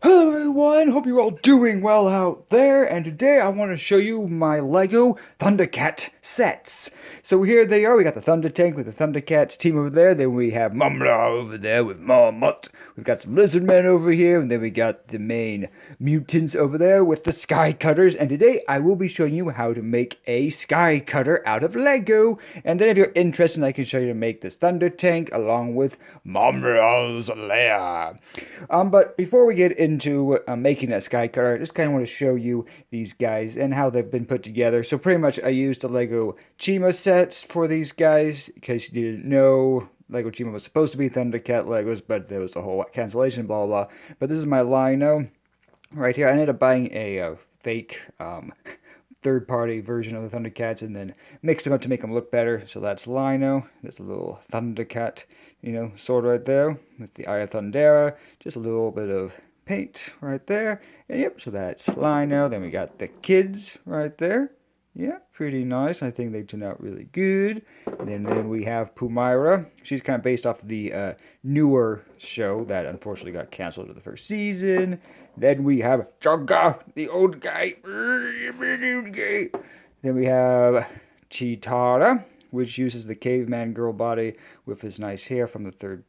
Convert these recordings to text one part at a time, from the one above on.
Hello everyone, hope you're all doing well out there, and today I want to show you my LEGO Thundercat sets. So here they are, we got the Thunder Tank with the Thundercats team over there, then we have Mumra over there with Marmot, we've got some Lizard Men over here, and then we got the main mutants over there with the Skycutters, and today I will be showing you how to make a Skycutter out of LEGO, and then if you're interested I can show you to make this Thunder Tank along with Mumra's lair. But before we get into making a Skycutter, I just kind of want to show you these guys and how they've been put together. So pretty much I used the Lego Chima sets for these guys, in case you didn't know. Lego Chima was supposed to be Thundercat Legos, but there was a whole cancellation, blah, blah, blah. But this is my Lino right here. I ended up buying a fake third-party version of the Thundercats and then mixed them up to make them look better. So that's Lino. There's a little Thundercat, sword right there with the Eye of Thundera. Just a little bit of paint right there. And yep, so that's Lino. Then we got the kids right there. Yeah, pretty nice. I think they turned out really good. And then we have Pumira. She's kind of based off the newer show that unfortunately got canceled after the first season. Then we have Chugga, the old guy. Then we have Chitara, which uses the caveman girl body with his nice hair from the third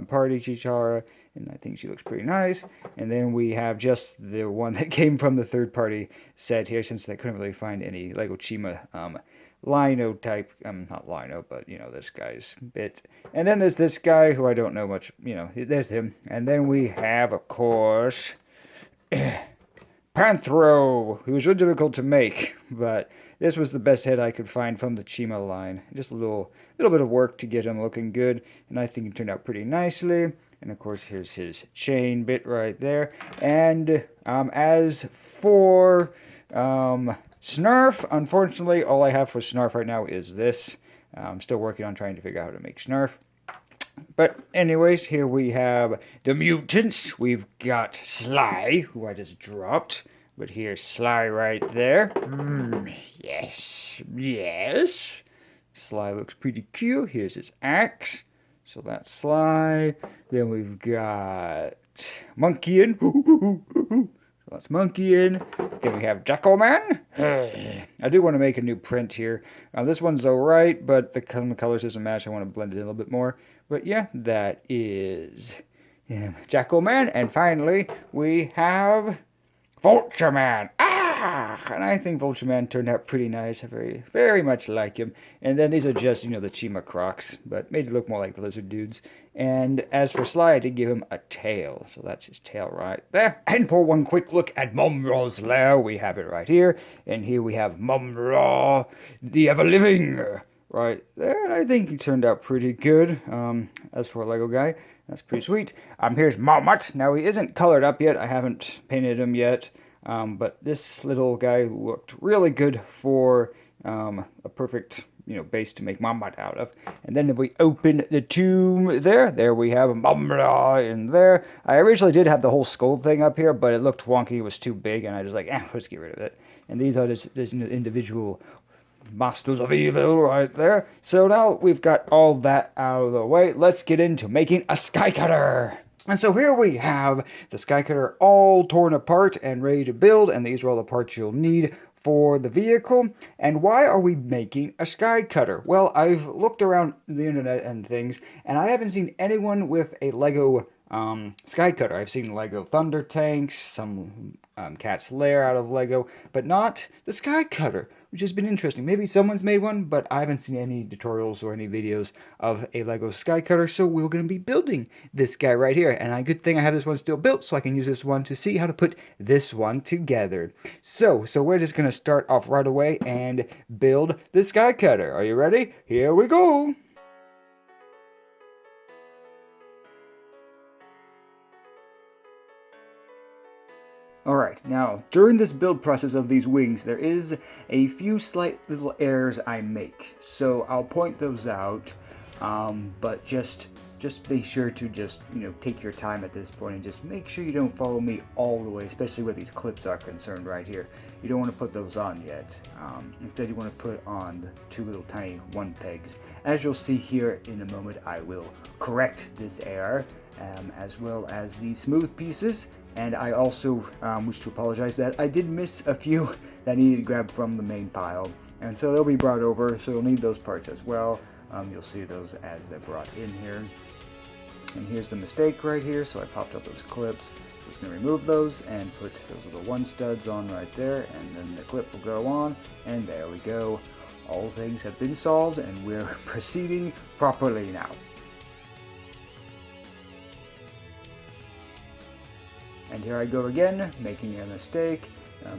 party Chitara. And I think she looks pretty nice. And then we have just the one that came from the third party set here, since they couldn't really find any Lego Chima Lino type, not Lino, but this guy's bit. And then there's this guy who I don't know much, there's him. And then we have, of course, Panthro, who was really difficult to make, but this was the best head I could find from the Chima line. Just a little bit of work to get him looking good, and I think it turned out pretty nicely. And of course, here's his chain bit right there. And as for Snarf, unfortunately, all I have for Snarf right now is this. I'm still working on trying to figure out how to make Snarf. But anyways, here we have the mutants. We've got Sly, who I just dropped. But here's Sly right there. Yes. Sly looks pretty cute. Here's his axe. So that's Sly. Then we've got Monkeyin. So that's Monkeyin. Then we have Jackalman. I do want to make a new print here. This one's alright, but the colors doesn't match. I want to blend it in a little bit more. But yeah, that is Jackalman. And finally, we have Vulture Man. And I think Vulture Man turned out pretty nice. I very, very much like him. And then these are just, the Chima Crocs, but made it look more like the lizard dudes. And as for Sly, I did give him a tail. So that's his tail right there. And for one quick look at Mumra's lair, we have it right here. And here we have Mumra, the ever-living, right there. And I think he turned out pretty good. As for a Lego guy, that's pretty sweet. Here's Marmot. Now, he isn't colored up yet. I haven't painted him yet. But this little guy looked really good for a perfect, base to make Marmot out of. And then if we open the tomb there we have Mumra in there. I originally did have the whole skull thing up here, but it looked wonky. It was too big, and I was like, let's get rid of it. And these are just individual Masters of Evil right there. So now we've got all that out of the way. Let's get into making a Skycutter. And so here we have the Skycutter all torn apart and ready to build, and these are all the parts you'll need for the vehicle. And why are we making a Skycutter? Well, I've looked around the internet and things, and I haven't seen anyone with a Lego Skycutter. I've seen Lego Thunder Tanks, some Cat's Lair out of Lego, but not the Skycutter, which has been interesting. Maybe someone's made one, but I haven't seen any tutorials or any videos of a Lego Skycutter, so we're going to be building this guy right here. And a good thing I have this one still built, so I can use this one to see how to put this one together. So we're just going to start off right away and build the Skycutter. Are you ready? Here we go! Alright, now, during this build process of these wings, there is a few slight little errors I make. So I'll point those out, but just be sure to take your time at this point and just make sure you don't follow me all the way, especially where these clips are concerned right here. You don't want to put those on yet. Instead, you want to put on the two little tiny one pegs. As you'll see here in a moment, I will correct this error, as well as the smooth pieces. And I also wish to apologize that I did miss a few that I needed to grab from the main pile. And so they'll be brought over, so you'll need those parts as well. You'll see those as they're brought in here. And here's the mistake right here, so I popped up those clips. So it's going to remove those and put those little one studs on right there, and then the clip will go on, and there we go. All things have been solved, and we're proceeding properly now. And here I go again, making a mistake,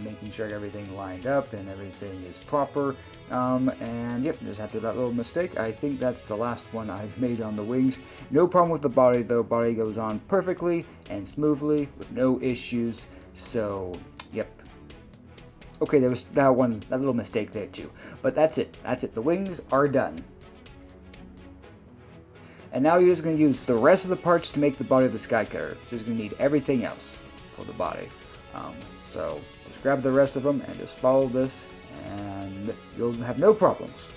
making sure everything lined up and everything is proper. And yep, just after that little mistake, I think that's the last one I've made on the wings. No problem with the body though, body goes on perfectly and smoothly with no issues. So, yep. Okay, there was that little mistake there too. But that's it, the wings are done. And now you're just going to use the rest of the parts to make the body of the Skycutter. You're just going to need everything else for the body. So just grab the rest of them and just follow this and you'll have no problems.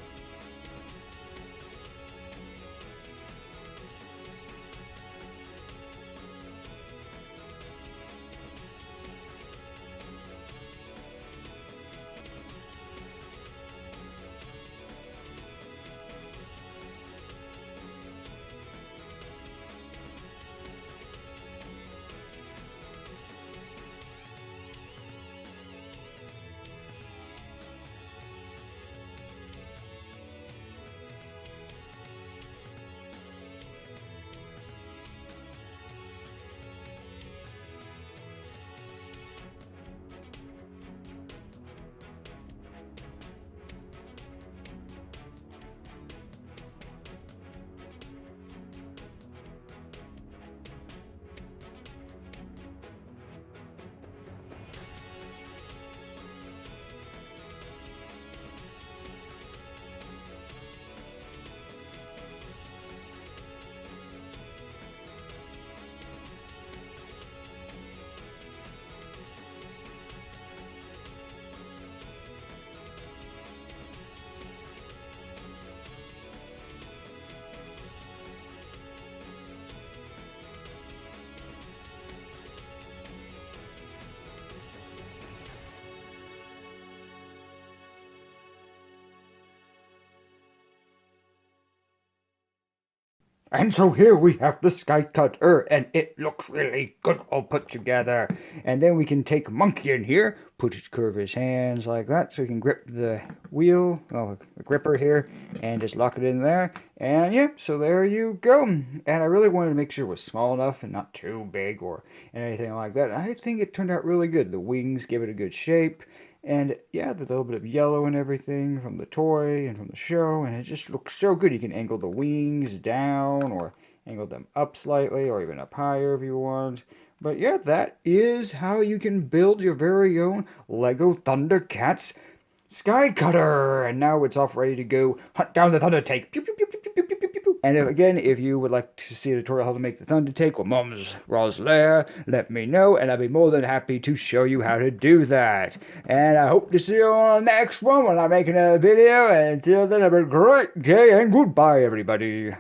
And so here we have the Skycutter, and it looks really good all put together. And then we can take Monkey in here, curve his hands like that, so he can grip the wheel, the gripper here, and just lock it in there. And yeah, so there you go. And I really wanted to make sure it was small enough and not too big or anything like that. I think it turned out really good. The wings give it a good shape. And yeah, the little bit of yellow and everything from the toy and from the show, and it just looks so good. You can angle the wings down or angle them up slightly or even up higher if you want. But yeah, that is how you can build your very own Lego Thundercats Skycutter. And now it's off ready to go hunt down the Thunder Take. Pew, pew, pew, pew, pew, pew, pew, pew, pew. And again, if you would like to see a tutorial how to make the Thunder Take or Mom's Raw's Lair, let me know, and I'll be more than happy to show you how to do that. And I hope to see you on the next one when I make another video. And until then, have a great day and goodbye, everybody.